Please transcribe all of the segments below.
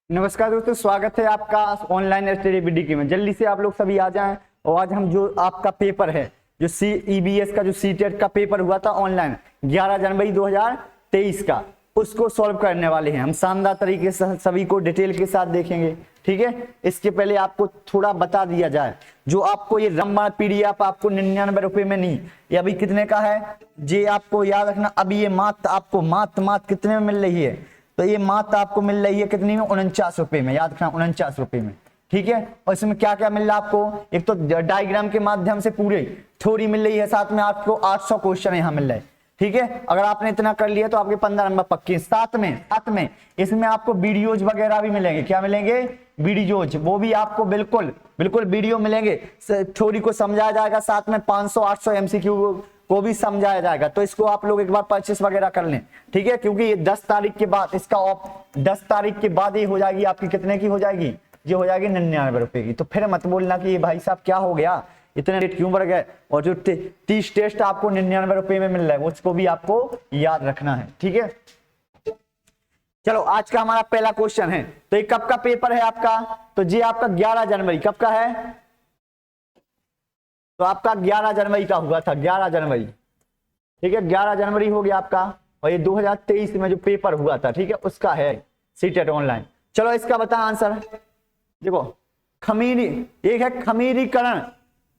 नमस्कार दोस्तों, स्वागत है आपका ऑनलाइन स्टडी विडी में। जल्दी से आप लोग सभी आ जाएं। और आज हम जो आपका पेपर है, जो CEBS का जो सीटेट का पेपर हुआ था ऑनलाइन 11 जनवरी 2023 का, उसको सॉल्व करने वाले हैं हम शानदार तरीके से। सभी को डिटेल के साथ देखेंगे, ठीक है। इसके पहले आपको थोड़ा बता दिया जाए, जो आपको ये रामबाण PDF आपको 99 रुपए में नहीं, ये अभी कितने का है ये आपको याद रखना। अभी ये मात्र आपको मात्र कितने में मिल रही है, तो ये मात्र आपको मिल रही है कितनी में, 49 रुपए में। याद रखना 49 रुपए में, ठीक है। और इसमें क्या क्या मिल रहा है आपको, एक तो डायग्राम के माध्यम से पूरे थ्योरी मिल रही है, साथ में आपको 800 क्वेश्चन यहाँ मिल रहे हैं, ठीक है। अगर आपने इतना कर लिया तो आपके 15 नंबर पक्के। साथ में इसमें आपको वीडियोज वगैरह भी मिलेंगे। क्या मिलेंगे? वीडियोज, वो भी आपको बिल्कुल वीडियो मिलेंगे। थ्योरी को समझाया जाएगा, साथ में 500-800 MCQ को भी समझाया जाएगा। तो इसको आप लोग एक बार परचेस वगैरह कर लें, ठीक है। क्योंकि ये 10 तारीख के बाद इसका 10 तारीख के बाद ये हो जाएगी आपकी, कितने की हो जाएगी? ये हो जाएगी 99 रुपए की। तो फिर मत बोलना कि ये भाई साहब क्या हो गया, इतने रेट क्यों बढ़ गए। और जो 30 टेस्ट आपको 99 रुपए में मिल रहा है, उसको भी आपको याद रखना है, ठीक है। चलो, आज का हमारा पहला क्वेश्चन है। तो ये कब का पेपर है आपका? तो ये आपका 11 जनवरी। कब का है? तो आपका 11 जनवरी का हुआ था, 11 जनवरी, ठीक है। 11 जनवरी हो गया आपका। और ये 2023 में जो पेपर हुआ था, ठीक है, उसका है सीटेट ऑनलाइन। चलो, इसका बता आंसर। देखो, खमीरी एक है खमीरीकरण।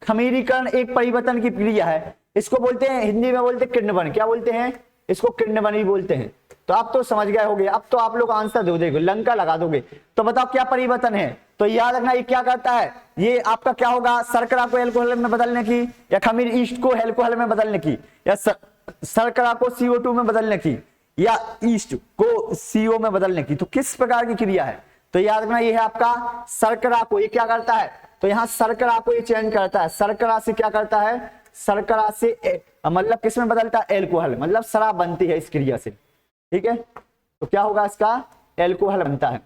खमीरीकरण एक परिवर्तन की क्रिया है। इसको बोलते हैं, हिंदी में बोलते हैं किण्वन। क्या बोलते हैं इसको? किण्वन ही बोलते हैं। तो आप तो समझ गए होंगे। अब तो आप लोग आंसर दो, देखो लंका लगा दोगे। तो बताओ क्या परिवर्तन है? तो याद रखना, ये क्या करता है, ये आपका क्या होगा, शर्करा को एल्कोहल में बदलने की, या खमीर ईस्ट को एल्कोहल में बदलने की, या शर्करा को CO2 में बदलने की, या ईस्ट को CO में बदलने की। तो किस प्रकार की क्रिया है? तो याद रखना, ये है आपका शर्करा को, ये क्या करता है, तो यहाँ शर्करा को ये चेंज करता है। शर्करा से क्या करता है, शर्करा से मतलब किस में बदलता है? एल्कोहल, मतलब शराब बनती है इस क्रिया से, ठीक है। तो क्या होगा इसका? एल्कोहल बनता है,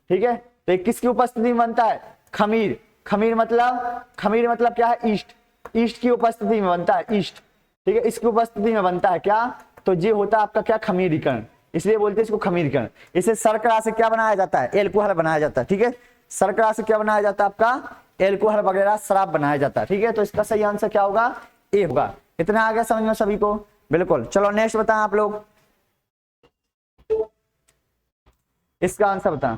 ठीक है। तो किसकी उपस्थिति में बनता है? खमीर। खमीर मतलब क्या है? ईस्ट। ईस्ट की उपस्थिति में बनता है, ईस्ट, ठीक है। इसकी उपस्थिति में बनता है क्या? तो ये होता है आपका क्या? खमीरीकरण। इसलिए बोलते हैं इसको खमीरीकरण। इसे शर्करा से क्या बनाया जाता है? एल्कोहल बनाया जाता है, ठीक है। शर्करा से क्या बनाया जाता है आपका? एल्कोहल वगैरह शराब बनाया जाता है, ठीक है। तो इसका सही आंसर क्या होगा? ए होगा। इतना आ गया समझ में सभी को? बिल्कुल। चलो नेक्स्ट बताएं आप लोग, इसका आंसर बताएं।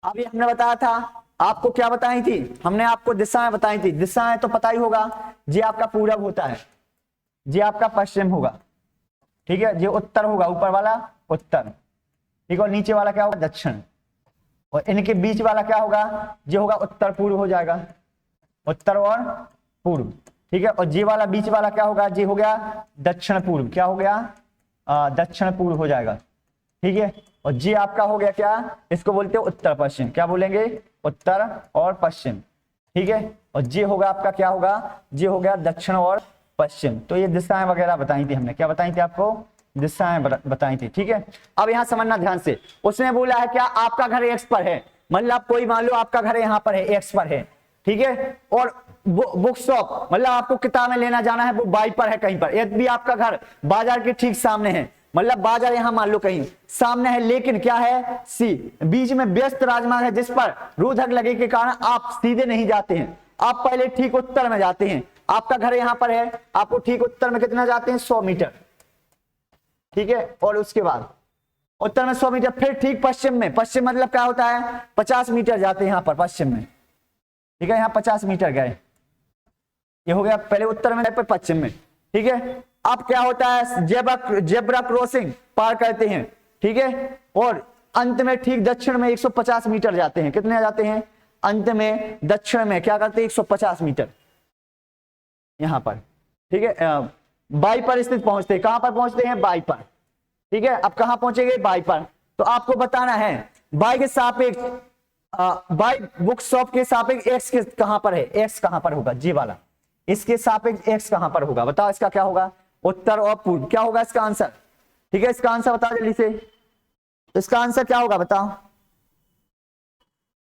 अभी हमने बताया था, आपको क्या बताई थी हमने? आपको दिशाएं बताई थी। दिशाएं तो पता ही होगा, ये आपका पूरब होता है, ये आपका पश्चिम होगा, ठीक है। ये उत्तर होगा, ऊपर वाला उत्तर, ठीक है। और नीचे वाला क्या होगा? दक्षिण। और इनके बीच वाला क्या होगा? ये होगा उत्तर पूर्व हो जाएगा, उत्तर और पूर्व, ठीक है। और ये वाला बीच वाला क्या होगा? ये हो गया दक्षिण पूर्व। क्या हो गया? दक्षिण पूर्व हो जाएगा, ठीक है। और ये आपका हो गया क्या? इसको बोलते हैं उत्तर पश्चिम। क्या बोलेंगे? उत्तर और पश्चिम, ठीक है। और ये होगा आपका क्या होगा? ये हो गया दक्षिण और पश्चिम। तो ये दिशाएं वगैरह बताई थी हमने। क्या बताई थी आपको? दिशाएं बताई थी, ठीक है। अब यहाँ समझना ध्यान से। उसने बोला है क्या? आपका घर X पर है, मतलब कोई मान लो आपका घर यहाँ पर है, X पर है, ठीक है। और बुक शॉप मतलब आपको किताबें लेना जाना है, वो Y पर है कहीं पर। यदि आपका घर बाजार के ठीक सामने है, मतलब बाजार यहाँ मान लो कहीं सामने है, लेकिन क्या है? C बीच में व्यस्त राजमार्ग है, जिस पर रोधक लगे के कारण आप सीधे नहीं जाते हैं, आप पहले ठीक उत्तर में जाते हैं। आपका घर यहाँ पर है, आपको ठीक उत्तर में कितना जाते हैं? 100 मीटर, ठीक है। और उसके बाद उत्तर में 100 मीटर, फिर ठीक पश्चिम में, पश्चिम मतलब क्या होता है? 50 मीटर जाते हैं यहाँ पर पश्चिम में, ठीक है। यहाँ 50 मीटर गए, ये हो गया पहले उत्तर में, फिर पश्चिम में, ठीक है। अब क्या होता है? जेब्रा क्रॉसिंग पार करते हैं, ठीक है। और अंत में ठीक दक्षिण में 150 मीटर जाते हैं। कितने जाते हैं? अंत में दक्षिण में क्या करते हैं? 150 मीटर यहां पर, ठीक है। बाई पर स्थित पहुंचते हैं। कहां पर पहुंचते हैं? बाई पर, ठीक है। अब कहां पहुंचेंगे? बाई पर। तो आपको बताना है बाई के सापेक्ष, बाई बुक शॉप के सापेक्ष एक्स के कहां पर है? एक्स कहां पर होगा? जी वाला, इसके सापेक्ष एक्स कहां पर होगा? बताओ इसका क्या होगा? उत्तर और पूर्व। क्या होगा इसका आंसर? ठीक है, इसका आंसर बताओ जल्दी से। इसका आंसर क्या होगा बताओ?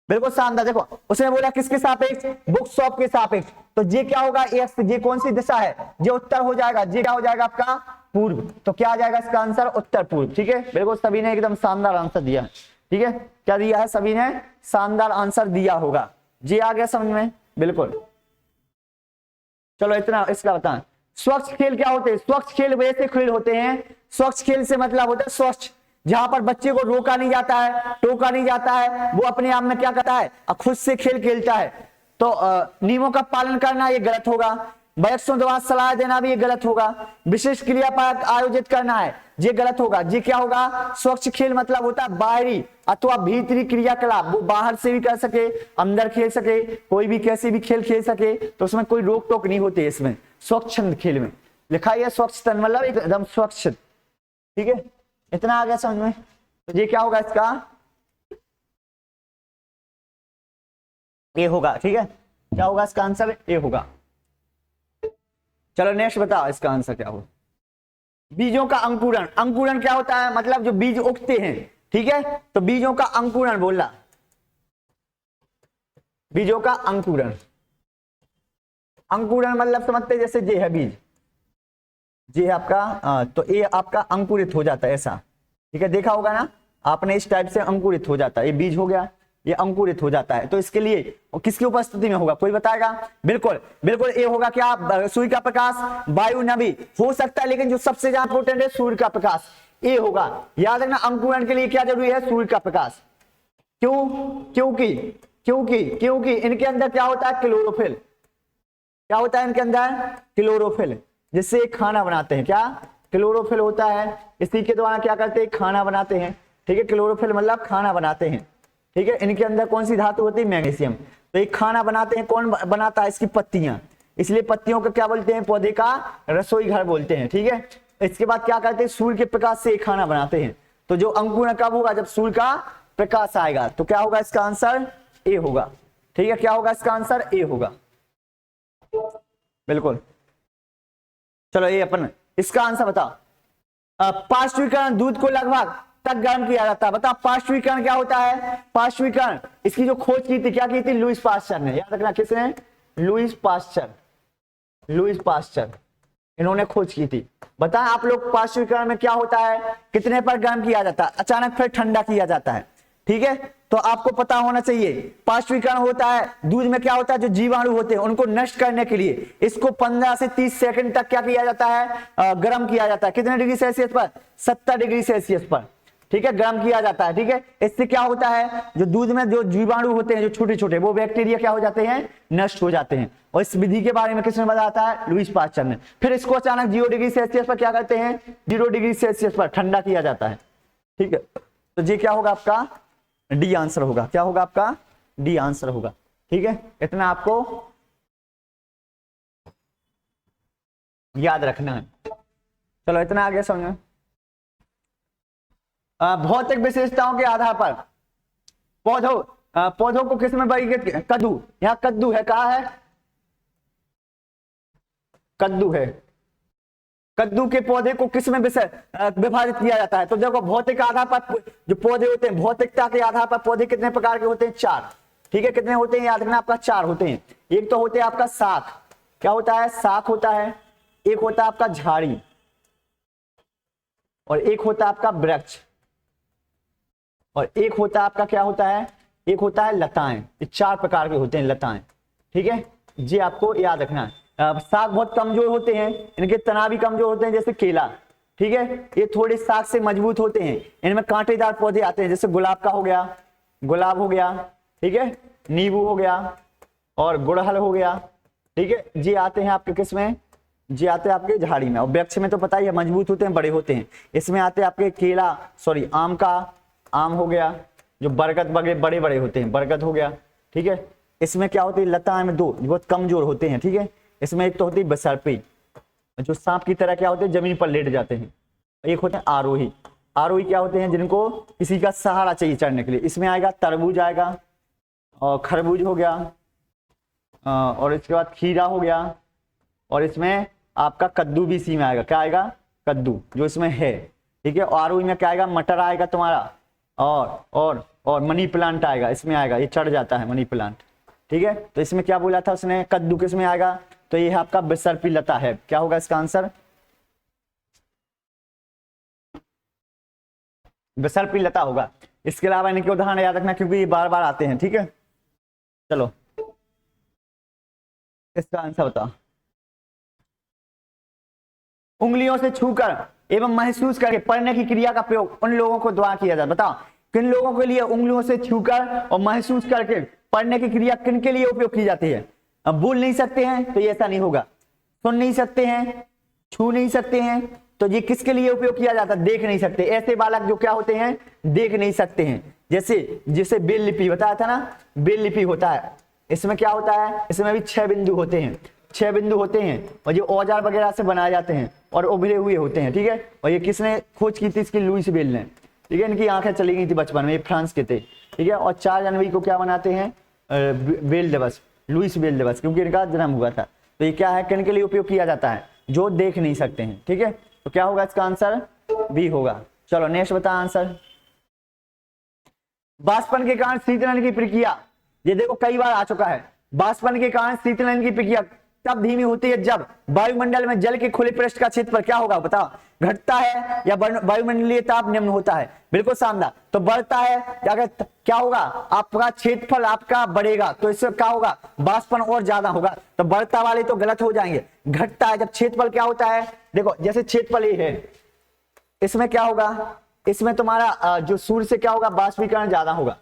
बिल्कुल शानदार। देखो, उसने बोला किसके सापेक्ष? बुक शॉप के सापेक्ष। तो ये क्या होगा? एक्स। ये कौन सी दिशा है? ये उत्तर हो जाएगा। ये क्या हो जाएगा आपका? पूर्व। तो क्या आ जाएगा इसका आंसर? उत्तर पूर्व, ठीक है। बिल्कुल सभी ने एकदम शानदार आंसर दिया। ठीक है, क्या दिया है, सभी ने शानदार आंसर दिया होगा। जी आ गया समझ में, बिल्कुल। चलो इतना इसका बताएं। स्वच्छ खेल क्या होते हैं? स्वच्छ खेल वैसे खेल होते हैं, स्वच्छ खेल से मतलब होता है स्वच्छ, जहां पर बच्चे को रोका नहीं जाता है, टोका नहीं जाता है, वो अपने आप में क्या करता है, खुद से खेल खेलता है। तो नियमों का पालन करना ये गलत होगा, वयस्कों द्वारा सलाह देना भी ये गलत होगा, विशेष क्रियापात आयोजित करना है ये गलत होगा। ये क्या होगा, स्वच्छ खेल मतलब होता है बाहरी अथवा भीतरी क्रियाकलाप, वो बाहर से भी कर सके, अंदर खेल सके, कोई भी कैसे भी खेल खेल सके, तो उसमें कोई रोक टोक नहीं होती। इसमें स्वच्छंद खेल में लिखा है स्वच्छ मतलब एकदम स्वच्छ, ठीक है, इतना आ गया समझ में। तो ये क्या होगा, इसका ए होगा, ठीक है, क्या होगा इसका आंसर, ए होगा। चलो नेक्स्ट बताओ इसका आंसर क्या होगा। बीजों का अंकुरण, अंकुरण क्या होता है, मतलब जो बीज उगते हैं, ठीक है, तो बीजों का अंकुरण बोला, बीजों का अंकुरण, अंकुरण मतलब समझते जैसे ये है बीज, ये है आपका, तो ये आपका अंकुरित हो जाता है ऐसा, ठीक है, देखा होगा ना आपने, इस टाइप से अंकुरित हो जाता है, ये बीज हो गया, ये अंकुरित हो जाता है। तो इसके लिए किसकी उपस्थिति में होगा, कोई बताएगा? बिल्कुल बिल्कुल, ये होगा क्या, सूर्य का प्रकाश, वायु नमी हो सकता है, लेकिन जो सबसे ज्यादा इंपोर्टेंट है सूर्य का प्रकाश, ये होगा। याद रखना अंकुरण के लिए क्या जरूरी है, सूर्य का प्रकाश। क्यों? क्योंकि क्योंकि क्योंकि इनके अंदर क्या होता है, क्लोरोफिल, क्या होता है इनके अंदर, क्लोरोफिल, जिससे खाना बनाते हैं, क्या क्लोरोफिल होता है, इसी के द्वारा क्या करते हैं, खाना बनाते हैं, ठीक है, क्लोरोफिल मतलब खाना बनाते हैं, ठीक है। इनके अंदर कौन सी धातु होती है, मैग्नीशियम। तो ये खाना बनाते हैं, कौन बनाता है, इसकी पत्तियां, इसलिए पत्तियों को क्या बोलते हैं, पौधे का रसोई घर बोलते हैं, ठीक है। इसके बाद क्या करते हैं, सूर्य के प्रकाश से खाना बनाते हैं। तो जो अंकुरण कब होगा, जब सूर्य का प्रकाश आएगा। तो क्या होगा इसका आंसर, ए होगा, ठीक है, क्या होगा इसका आंसर, ए होगा, बिल्कुल। चलो ये अपन इसका आंसर बताओ। पार्श्वीकरण, दूध को लगभग तक गर्म किया जाता है। बताओ पार्श्वीकरण क्या होता है, पार्श्वीकरण इसकी जो खोज की थी, क्या की थी, लुईस पास्चर ने, याद रखना किसने, लुईस पास्चर, लुईस पास्चर, इन्होंने खोज की थी। बताएं आप लोग पार्श्वीकरण में क्या होता है, कितने पर गर्म किया जाता है, अचानक फिर ठंडा किया जाता है, ठीक है। तो आपको पता होना चाहिए पार्श्वीकरण होता है, दूध में क्या होता है, जो जीवाणु होते हैं उनको नष्ट करने के लिए इसको 15 से 30 सेकंड तक क्या किया जाता है, गर्म किया जाता है। कितने डिग्री सेल्सियस पर, 70 डिग्री सेल्सियस पर, ठीक है, गर्म किया जाता है, ठीक है। इससे क्या होता है, जो दूध में जो जीवाणु होते हैं, जो छोटे छोटे, वो बैक्टीरिया क्या हो जाते हैं, नष्ट हो जाते हैं। और इस विधि के बारे में किसने बताया है, लुईस पास्चर ने। फिर इसको अचानक 0 डिग्री सेल्सियस पर क्या करते हैं, 0 डिग्री सेल्सियस पर ठंडा किया जाता है, ठीक है। तो ये क्या होगा आपका, डी आंसर होगा, क्या होगा आपका, डी आंसर होगा, ठीक है। इतना आपको याद रखना है। चलो इतना आगे समझ में। भौतिक विशेषताओं के आधार पर पौधों को किस में वर्गीकृत, कद्दू, यहाँ कद्दू है, कहा है, कद्दू है, कद्दू के पौधे को किस में विभाजित किया जाता है। तो देखो भौतिक आधार पर जो पौधे होते हैं, भौतिकता के आधार पर पौधे कितने प्रकार के होते हैं, 4, ठीक है। कितने होते हैं, याद रखना आपका 4 होते हैं। एक तो होते हैं आपका शाख, क्या होता है, शाख होता है, एक होता है आपका झाड़ी, और एक होता है आपका वृक्ष, और एक होता है आपका क्या होता है, एक होता है लताएं। ये 4 प्रकार के होते हैं लताएं, ठीक है, ये आपको याद रखना है। शाख बहुत कमजोर होते हैं, इनके तना भी कमजोर होते हैं, जैसे केला, ठीक है। ये थोड़े शाख से मजबूत होते हैं, इनमें कांटेदार पौधे आते हैं, जैसे गुलाब का हो गया, गुलाब हो गया, ठीक है, नींबू हो गया, और गुड़हल हो गया, ठीक है। ये आते हैं आपके किसमें, ये आते हैं आपके झाड़ी में। और वृक्ष में तो पता ही है, मजबूत होते हैं, बड़े होते हैं। इसमें आते हैं आपके केला, सॉरी आम का, आम हो गया, जो बरगद वगैरह बड़े बड़े होते हैं, बरगद हो गया, ठीक है। इसमें क्या होती है, लता में 2 बहुत कमजोर होते हैं, ठीक है। इसमें एक तो होती है बसरपी, जो सांप की तरह क्या होते हैं, जमीन पर लेट जाते हैं। एक होते हैं आरोही, आरोही क्या होते हैं, जिनको किसी का सहारा चाहिए चढ़ने के लिए। इसमें आएगा तरबूज आएगा, और खरबूज हो गया, और इसके बाद खीरा हो गया, और इसमें आपका कद्दू भी इसी में आएगा, क्या आएगा, कद्दू जो इसमें है, ठीक है। आरोही में क्या आएगा, मटर आएगा तुम्हारा, और मनी प्लांट आएगा, इसमें आएगा, ये चढ़ जाता है मनी प्लांट, ठीक है। तो इसमें क्या बोला था उसने, कद्दू किस में आएगा, तो ये आपका बसरपी लता है। क्या होगा इसका आंसर, बसरपी लता होगा, इसके अलावा इनके उदाहरण याद रखना क्योंकि ये बार बार आते हैं, ठीक है। चलो इसका आंसर बताओ। उंगलियों से छूकर एवं महसूस करके पढ़ने की क्रिया का प्रयोग उन लोगों को द्वारा किया जाता है। बताओ किन लोगों के लिए उंगलियों से छूकर और महसूस करके पढ़ने की क्रिया किन के लिए उपयोग की जाती है? अब बोल नहीं सकते हैं तो ये ऐसा नहीं होगा, सुन नहीं सकते हैं, छू नहीं सकते हैं, तो ये किसके लिए उपयोग किया जाता है? देख नहीं सकते, ऐसे बालक जो क्या होते हैं, देख नहीं सकते हैं। जैसे बेल लिपि बताया था ना, बेल लिपि होता है, इसमें क्या होता है, इसमें भी 6 बिंदु होते हैं, 6 बिंदु होते हैं और ये औजार वगैरह से बनाए जाते हैं और उभरे हुए होते हैं, ठीक है। और ये किसने खोज की थी? इसकी लुईस बेल ने, ठीक है। इनकी आंखें चली गई थी बचपन में, ये फ्रांस के थे, ठीक है। और 4 जनवरी को क्या मनाते हैं? बेल दिवस, लुईस बेल दिवस, क्योंकि इनका जन्म हुआ था। तो ये क्या है, किन के लिए उपयोग किया जाता है? जो देख नहीं सकते हैं, ठीक है। तो क्या होगा इसका आंसर? बी होगा। चलो नेक्स्ट बता आंसर। बाष्पन के कारण शीतलन की प्रक्रिया, ये देखो कई बार आ चुका है। बाष्पन के कारण शीतलन की प्रक्रिया तब धीमी होती है जब वायुमंडल में जल के खुले पृष्ठ का क्षेत्रफल क्या होगा? बताओ, घटता है या वायुमंडलीय ताप निम्न होता है? बिल्कुल शानदार। तो बढ़ता है, अगर क्या होगा, आपका क्षेत्रफल आपका बढ़ेगा तो इससे क्या होगा? बाष्पन और ज्यादा होगा। तो बढ़ता वाले तो गलत हो जाएंगे। घटता है जब क्षेत्रफल क्या होता है, देखो जैसे क्षेत्रफल ये है, इसमें क्या होगा, इसमें तुम्हारा जो सूर्य से क्या होगा, बाष्पीकरण ज्यादा होगा,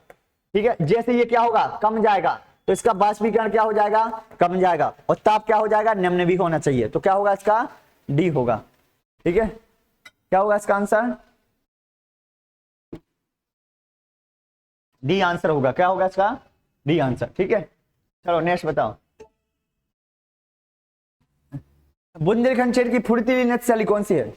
ठीक है। जैसे ये क्या होगा, कम जाएगा, तो इसका बाष्पीकरण क्या हो जाएगा? कम जाएगा। और ताप क्या हो जाएगा? निम्न भी होना चाहिए। तो क्या होगा इसका? डी होगा, ठीक है। क्या होगा इसका आंसर? डी आंसर होगा। क्या होगा इसका? डी आंसर, ठीक है। चलो नेक्स्ट बताओ। बुंदेलखंड क्षेत्र की फुर्तीली नृत्यशैली कौन सी है?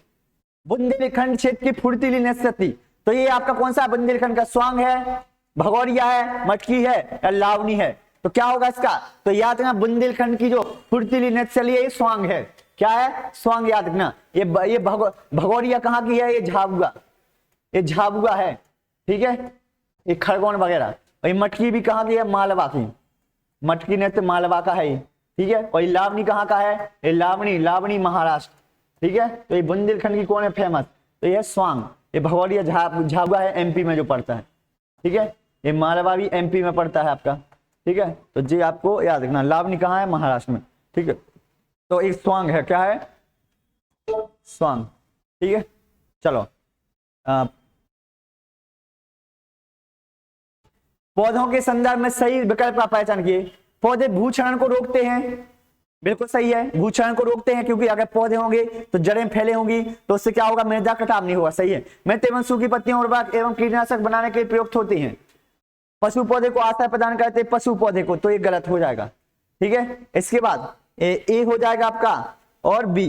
बुंदेलखंड क्षेत्र की फुर्तीली नृत्यशैली, तो ये आपका कौन सा? बुंदेलखंड का स्वांग है, भगौरिया है, मटकी है या लावनी है? तो क्या होगा इसका? तो याद रखना बुंदेलखंड की जो फुर्तीली नृत्यशैली है ये स्वांग है। क्या है? स्वांग, याद रखना। ये भगौरिया कहाँ की है? ये झाबुआ, ये झाबुआ है, ठीक है, ये खरगोन वगैरह। और ये मटकी भी कहाँ की है? मालवा की, मटकी नृत्य मालवा का है, ठीक है। और ये लावनी कहाँ का है? ये लावनी महाराष्ट्र, ठीक है। तो ये बुंदेलखंड की कौन है फेमस? तो ये स्वांग। ये भगौरिया झाबुआ है, एमपी में जो पड़ता है, ठीक है। ये मालवा भी एमपी में पड़ता है आपका, ठीक है। तो जी आपको याद रखना। लावनी कहाँ है? महाराष्ट्र में, ठीक है। तो एक स्वांग है, क्या है? स्वांग, ठीक है। चलो पौधों के संदर्भ में सही विकल्प का पहचान किए। पौधे भूक्षरण को रोकते हैं, बिल्कुल सही है, भूक्षरण को रोकते हैं, क्योंकि अगर पौधे होंगे तो जड़ें फैले होंगी, तो उससे क्या होगा? मृदा कटाव नहीं होगा, सही है। मृत एवं सूखी पत्तियों उर्वरक एवं कीटनाशक बनाने के लिए प्रयुक्त होती हैं। पशु पौधे को आश्रय प्रदान करते हैं, पशु पौधे को, तो ये गलत हो जाएगा, ठीक है। इसके बाद ए हो जाएगा आपका और बी।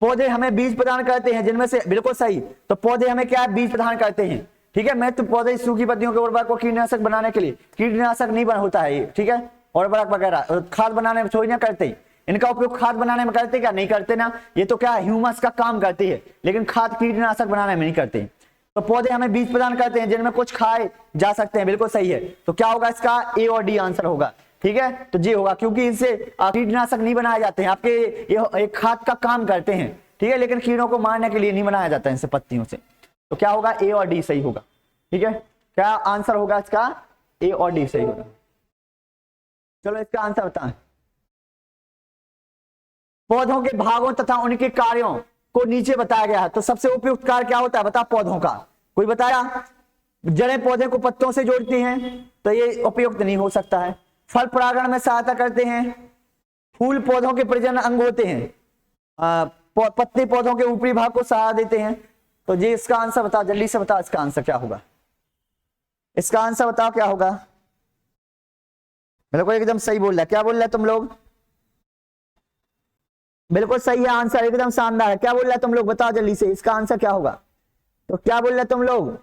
पौधे हमें बीज प्रदान करते हैं जिनमें से, बिल्कुल सही। तो पौधे हमें क्या है? बीज प्रदान करते हैं, ठीक है। मैं तो पौधे सूखी पत्तियों के उर्वरक को कीटनाशक बनाने के लिए, कीटनाशक नहीं बना होता है ये, ठीक है। उर्वरक वगैरह खाद बनाने में थोड़ी ना करते, इनका उपयोग खाद बनाने में करते क्या? नहीं करते ना। ये तो क्या ह्यूमस का काम करती है, लेकिन खाद कीटनाशक बनाने में नहीं करते। तो पौधे हमें बीज प्रदान करते हैं जिनमें कुछ खाए जा सकते हैं, बिल्कुल सही है। तो क्या होगा इसका? ए और डी आंसर होगा, ठीक है। तो जी होगा, क्योंकि इनसे कीटनाशक नहीं बनाए जाते हैं, आपके ये एक खाद का काम करते हैं, ठीक है, लेकिन कीड़ों को मारने के लिए नहीं बनाया जाता है इनसे पत्तियों से। तो क्या होगा? ए और डी सही होगा, ठीक है। क्या आंसर होगा इसका? ए और डी सही होगा। चलो इसका आंसर बताएं। पौधों के भागों तथा उनके कार्यों को नीचे बताया गया है, तो सबसे उपयुक्त कार्य क्या होता है? बता पौधों का, कोई बताया? जड़ें पौधे को पत्तों से जोड़ती हैं, तो ये उपयुक्त नहीं हो सकता है। फल परागण में सहायता करते हैं, फूल पौधों के प्रजनन अंग होते हैं, पत्ते पौधों के ऊपरी भाग को सहारा देते हैं। तो जी इसका आंसर बताओ, जल्दी से बताओ इसका आंसर क्या होगा? इसका आंसर बताओ क्या होगा? बिल्कुल एकदम सही बोल रहा है। क्या बोल रहे हैं तुम लोग? बिल्कुल सही है, आंसर एकदम शानदार है। क्या बोल रहे हैं तुम लोग? बताओ जल्दी से इसका आंसर क्या होगा? तो क्या बोल रहे हैं तुम लोग?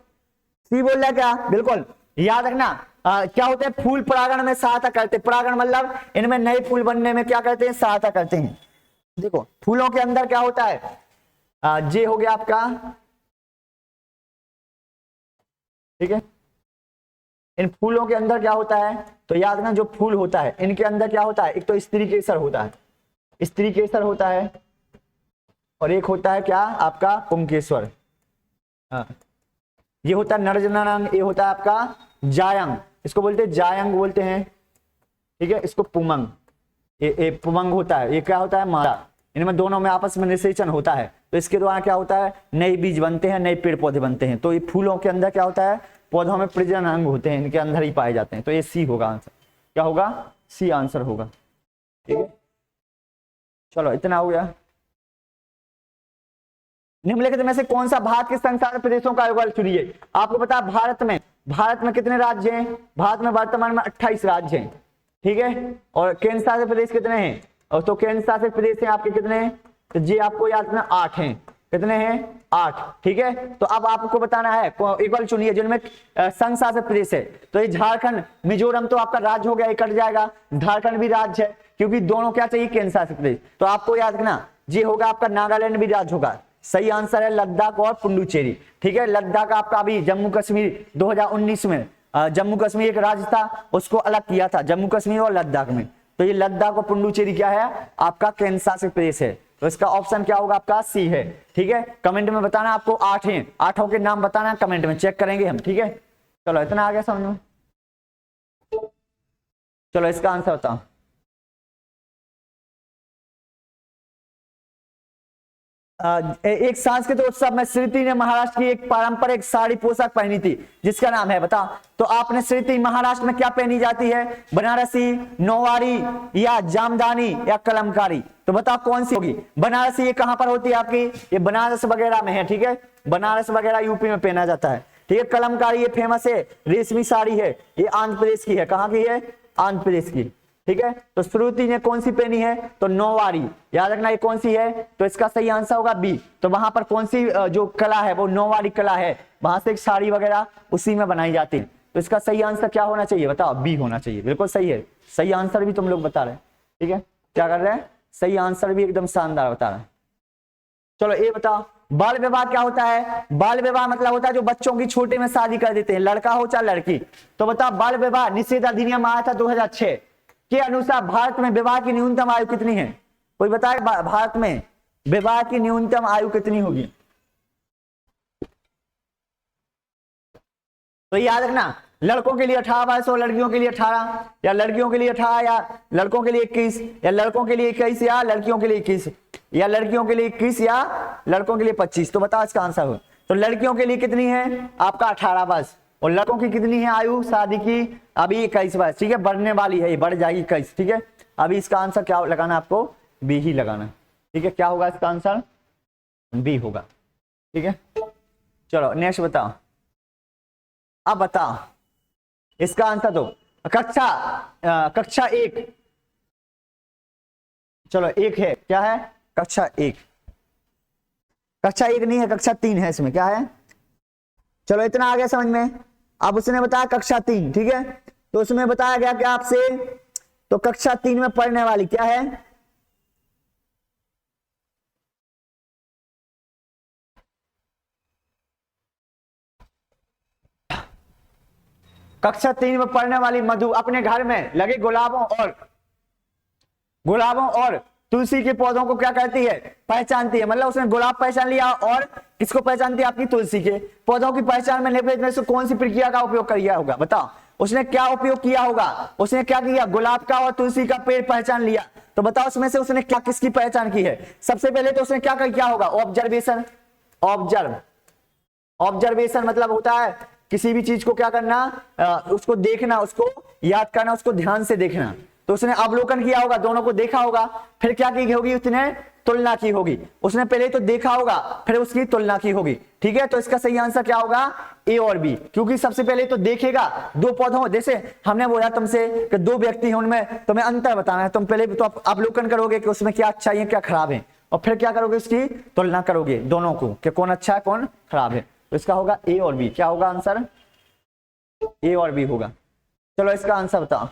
सी बोल रहे हैं क्या? बिल्कुल याद रखना। क्या होते हैं? फूल परागण में सहायता करते हैं। परागण मतलब इनमें नए फूल बनने में क्या करते हैं? सहायता करते हैं। देखो फूलों के अंदर क्या होता है? जे हो गया आपका, ठीक है। इन फूलों के अंदर क्या होता है? तो याद रखना, जो फूल होता है इनके अंदर क्या होता है? एक तो स्त्री केसर होता है, स्त्री केसर होता है, और एक होता है क्या आपका? पुंकेश्वर, ये होता है नरजनांग, ये होता है आपका जायंग, इसको बोलते हैं जायंग बोलते हैं, ठीक है। इसको पुमंग, ये पुमंग होता है, ये क्या होता है मादा। इनमें दोनों में आपस में निषेचन होता है, तो इसके द्वारा क्या होता है नए बीज बनते हैं, नए पेड़ पौधे बनते हैं। तो ये फूलों के अंदर क्या होता है, पौधों में प्रजनन अंग होते हैं, इनके अंदर ही पाए जाते हैं। तो ये सी होगा आंसर, क्या होगा सी आंसर होगा, ठीक है। चलो इतना हो गया। निम्नलिखित में से कौन सा भारत के संघ प्रदेशों का युगल चुनिए। आपको पता है भारत में कितने राज्य हैं, भारत में वर्तमान में 28 राज्य हैं, ठीक है। और केंद्र शासित प्रदेश कितने हैं, और तो केंद्र शासित प्रदेश हैं आपके कितने हैं, तो जी आपको याद रखना 8 हैं, कितने हैं 8, ठीक है। तो अब आपको बताना है इक्वल चुनिए जिनमें संघ शासित प्रदेश है। तो ये झारखंड मिजोरम तो आपका राज्य हो गया, ये कट जाएगा, झारखंड भी राज्य है क्योंकि दोनों क्या चाहिए केंद्र शासित प्रदेश। तो आपको याद रखना जी होगा आपका नागालैंड भी राज्य होगा। सही आंसर है लद्दाख और पुडुचेरी, ठीक है। लद्दाख आपका अभी जम्मू कश्मीर 2019 में जम्मू कश्मीर एक राज्य था, उसको अलग किया था जम्मू कश्मीर और लद्दाख में। तो ये लद्दाख और पुडुचेरी क्या है आपका केंद्र शासित प्रदेश है। तो इसका ऑप्शन क्या होगा आपका सी है, ठीक है। कमेंट में बताना आपको 8 हैं, 8 के नाम बताना कमेंट में, चेक करेंगे हम, ठीक है। चलो इतना आ गया समझ में। चलो इसका आंसर बताओ। एक सांस्कृतिक उत्सव में श्रुति ने महाराष्ट्र की एक पारंपरिक साड़ी पोशाक पहनी थी जिसका नाम है बता। तो आपने श्रुति महाराष्ट्र में क्या पहनी जाती है, बनारसी, नौवारी या जामदानी या कलमकारी। तो बताओ कौन सी होगी। बनारसी ये कहां पर होती है आपकी, ये बनारस वगैरह में है, ठीक है। बनारस वगैरह यूपी में पहना जाता है, ठीक है। कलमकारी ये फेमस है, रेशमी साड़ी है, ये आंध्र प्रदेश की है। कहां की है, आंध्र प्रदेश की, ठीक है। तो श्रुति ने कौन सी पहनी है, तो नौवारी, याद रखना ये कौन सी है, तो इसका सही आंसर होगा बी। तो वहां पर कौन सी जो कला है वो नौवारी कला है, वहां से एक साड़ी वगैरह उसी में बनाई जाती है। तो इसका सही आंसर क्या होना चाहिए बताओ, बी होना चाहिए, बिल्कुल सही है। सही आंसर भी तुम लोग बता रहे हैं, ठीक है। क्या कर रहे हैं, सही आंसर भी एकदम शानदार बता रहे हैं। चलो ये बताओ बाल विवाह क्या होता है। बाल विवाह मतलब होता है जो बच्चों की छोटे में शादी कर देते हैं, लड़का हो चाहे लड़की। तो बताओ बाल विवाह निषेध अधिनियम आया था 2006 के अनुसार भारत में विवाह की न्यूनतम आयु कितनी है। कोई बताए भारत में विवाह की न्यूनतम आयु कितनी होगी। तो याद रखना लड़कों के लिए 18 वर्ष और लड़कियों के लिए 18, या लड़कियों के लिए 18 या लड़कों के लिए 21, या लड़कों के लिए 21 या लड़कियों के लिए 21, या लड़कियों के लिए 21 या लड़कों के लिए 25। तो बताओ इसका आंसर हो। तो लड़कियों के लिए कितनी है आपका 18 वर्ष, और लड़कों की कितनी है आयु शादी की, अभी 21 वर्ष, ठीक है। बढ़ने वाली है, ये बढ़ जाएगी 21, ठीक है। अभी इसका आंसर क्या लगाना आपको, बी ही लगाना, ठीक है। क्या होगा इसका आंसर, बी होगा, ठीक है। चलो नेक्स्ट बताओ। अब बताओ इसका आंसर दो। कक्षा 1, चलो 1 है, क्या है कक्षा 1, कक्षा 1 नहीं है, कक्षा 3 है, इसमें क्या है। चलो इतना आ गया समझ में। अब उसने बताया कक्षा 3, ठीक है। तो उसमें बताया गया क्या आपसे, तो कक्षा 3 में पढ़ने वाली क्या है, कक्षा 3 में पढ़ने वाली मधु अपने घर में लगे गुलाबों और तुलसी के पौधों को क्या कहती है, पहचानती है। मतलब उसने गुलाब पहचान लिया और किसको पहचानती है, आपकी तुलसी के पौधों की पहचान में में से कौन सी प्रक्रिया का उपयोग किया होगा बताओ। उसने क्या उपयोग किया होगा, उसने क्या किया, गुलाब का और तुलसी का पेड़ पहचान लिया। तो बताओ उसमें से उसने क्या किसकी पहचान की है। सबसे पहले तो उसने क्या किया होगा, ऑब्जर्वेशन। ऑब्जर्वेशन मतलब होता है किसी भी चीज को क्या करना, उसको देखना, उसको याद करना, उसको ध्यान से देखना। तो उसने अवलोकन किया होगा, दोनों को देखा होगा, फिर क्या की होगी, उसने तुलना की होगी। उसने पहले तो देखा होगा फिर उसकी तुलना की होगी, ठीक है। तो इसका सही आंसर क्या होगा, ए और बी। क्योंकि सबसे पहले तो देखेगा दो पौधों, जैसे हमने बोला तुमसे कि 2 व्यक्ति हैं, उनमें तुम्हें अंतर बताना है। तुम पहले तो अवलोकन करोगे कि उसमें क्या अच्छा है क्या खराब है, और फिर क्या करोगे, उसकी तुलना करोगे दोनों को कि कौन अच्छा है कौन खराब है। तो इसका होगा ए और बी। क्या होगा आंसर, ए और बी होगा। चलो इसका आंसर बताओ।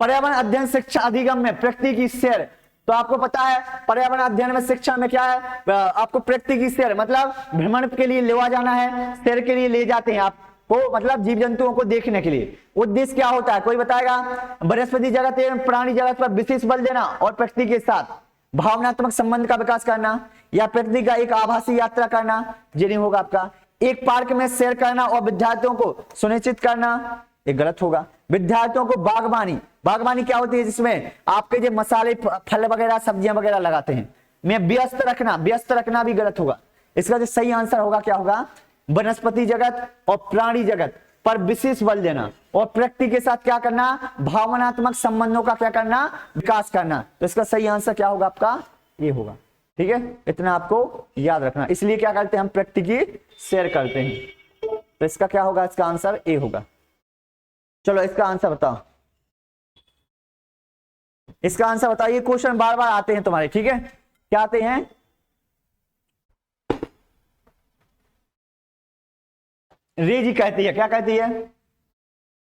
पर्यावरण अध्ययन शिक्षा अधिगम में प्रकृति की सैर। तो आपको पता है पर्यावरण अध्ययन में शिक्षा में क्या है, आपको प्रकृति की सैर मतलब भ्रमण के लिए ले जाना है, सैर के लिए ले जाते हैं आपको, मतलब जीव जंतुओं को देखने के लिए। उद्देश्य क्या होता है, कोई बताएगा। वनस्पति जगत एवं प्राणी जगत पर विशेष बल देना और प्रकृति के साथ भावनात्मक संबंध का विकास करना, या प्रकृति का एक आभासी यात्रा करना, ये नहीं होगा आपका। एक पार्क में सैर करना और विद्यार्थियों को सुनिश्चित करना, ये गलत होगा। विद्यार्थियों को बागवानी, बागवानी क्या होती है जिसमें आपके जो मसाले फल वगैरह सब्जियां वगैरह लगाते हैं, में व्यस्त रखना, व्यस्त रखना भी गलत होगा। इसका जो सही आंसर होगा क्या होगा, वनस्पति जगत और प्राणी जगत पर विशेष बल देना और प्रकृति के साथ क्या करना, भावनात्मक संबंधों का क्या करना, विकास करना। तो इसका सही आंसर क्या होगा आपका, ये होगा। ठीक है, इतना आपको याद रखना। इसलिए क्या करते हैं हम, प्रकृति की सैर करते हैं। तो इसका क्या होगा, इसका आंसर ए होगा। चलो इसका आंसर बताओ, इसका आंसर बताओ। ये क्वेश्चन बार बार आते हैं तुम्हारे, ठीक है, क्या आते हैं, रेजी कहती है, क्या कहती है,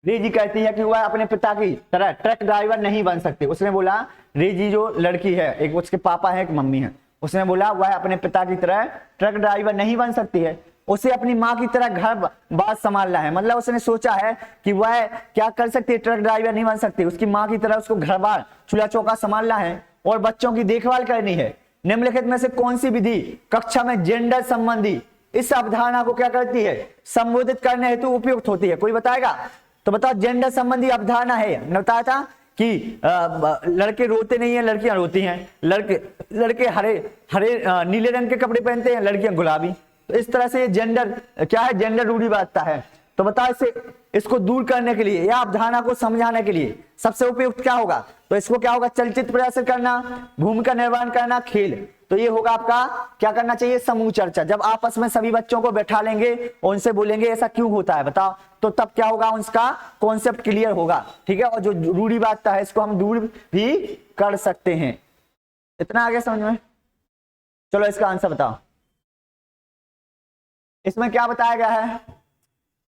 रेजी कहती है कि वह अपने पिता की तरह ट्रक ड्राइवर नहीं बन सकती। उसने बोला, रेजी जो लड़की है, एक उसके पापा है एक मम्मी है, उसने बोला वह अपने पिता की तरह ट्रक ड्राइवर नहीं बन सकती है, उसे अपनी माँ की तरह घर बार संभालना है। मतलब उसने सोचा है कि वह क्या कर सकती है, ट्रक ड्राइवर नहीं बन सकती, उसकी माँ की तरह उसको घर बार चूल्हा चौका संभालना है और बच्चों की देखभाल करनी है। निम्नलिखित में से कौन सी विधि कक्षा में जेंडर संबंधी इस अवधारणा को क्या करती है, संबोधित करने हेतु उपयुक्त होती है, कोई बताएगा? तो बताओ, जेंडर संबंधी अवधारणा है, बताया था कि लड़के रोते नहीं है, लड़कियां रोती हैं, लड़के हरे हरे नीले रंग के कपड़े पहनते हैं, लड़कियां गुलाबी। तो इस तरह से जेंडर क्या है, जेंडर रूढ़िवादिता है। तो बताओ इसको दूर करने के लिए या अवधारणा को समझाने के लिए सबसे उपयुक्त क्या होगा? तो इसको क्या होगा, चलचित्र प्रदर्शन करना, भूमिका निर्माण करना, खेल। तो ये होगा आपका क्या करना चाहिए, समूह चर्चा। जब आपस में सभी बच्चों को बैठा लेंगे और उनसे बोलेंगे ऐसा क्यों होता है बताओ, तो तब क्या होगा, उसका कॉन्सेप्ट क्लियर होगा। ठीक है, और जो रूढ़िवादिता है इसको हम दूर भी कर सकते हैं। इतना आगे समझ में? चलो इसका आंसर बताओ। इसमें क्या बताया गया है,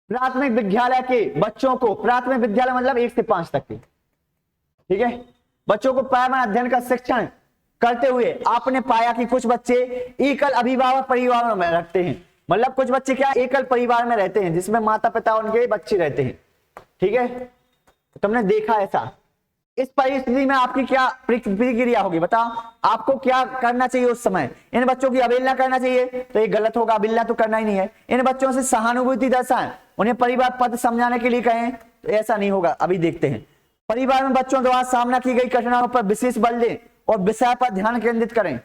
प्राथमिक विद्यालय के बच्चों को, प्राथमिक विद्यालय मतलब 1 से 5 तक के, ठीक है, बच्चों को पायमान अध्ययन का शिक्षण करते हुए आपने पाया कि कुछ बच्चे एकल अभिभावक परिवारों में रहते हैं। मतलब कुछ बच्चे क्या एकल परिवार में रहते हैं जिसमें माता पिता उनके बच्चे रहते हैं। ठीक है, तुमने देखा ऐसा। इस परिस्थिति में आपकी क्या प्रतिक्रिया होगी बताओ, आपको क्या करना चाहिए उस समय? इन बच्चों की अवहेलना करना चाहिए? तो ये गलत होगा, अवहेलना तो करना ही नहीं है। इन बच्चों से सहानुभूति दर्शाएं, उन्हें परिवार पद समझाने के लिए कहें, तो ऐसा नहीं होगा। अभी देखते हैं। परिवार में बच्चों द्वारा सामना की गई कठिनाइयों पर विशेष बल दें और विषय पर ध्यान केंद्रित करें,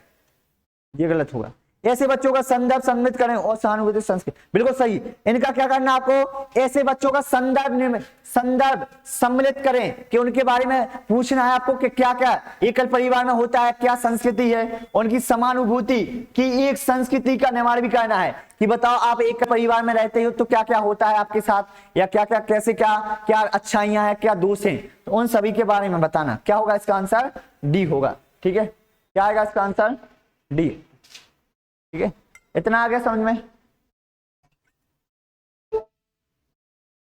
ये गलत होगा। ऐसे बच्चों का संदर्भ सम्मिलित करें और सहानुभूति संस्कृति, बिल्कुल सही। इनका क्या करना आपको, ऐसे बच्चों का संदर्भ सम्मिलित करें कि उनके बारे में पूछना है आपको कि क्या क्या एकल परिवार में होता है, क्या संस्कृति है, उनकी समानुभूति की एक संस्कृति का निर्माण भी करना है कि बताओ आप एक परिवार में रहते हो तो क्या क्या होता है आपके साथ, या क्या क्या कैसे क्या क्या अच्छाइयां हैं, क्या दोष हैं, तो उन सभी के बारे में बताना। क्या होगा इसका आंसर, डी होगा। ठीक है, क्या आएगा इसका आंसर, डी। ठीक है, इतना आ गया समझ में?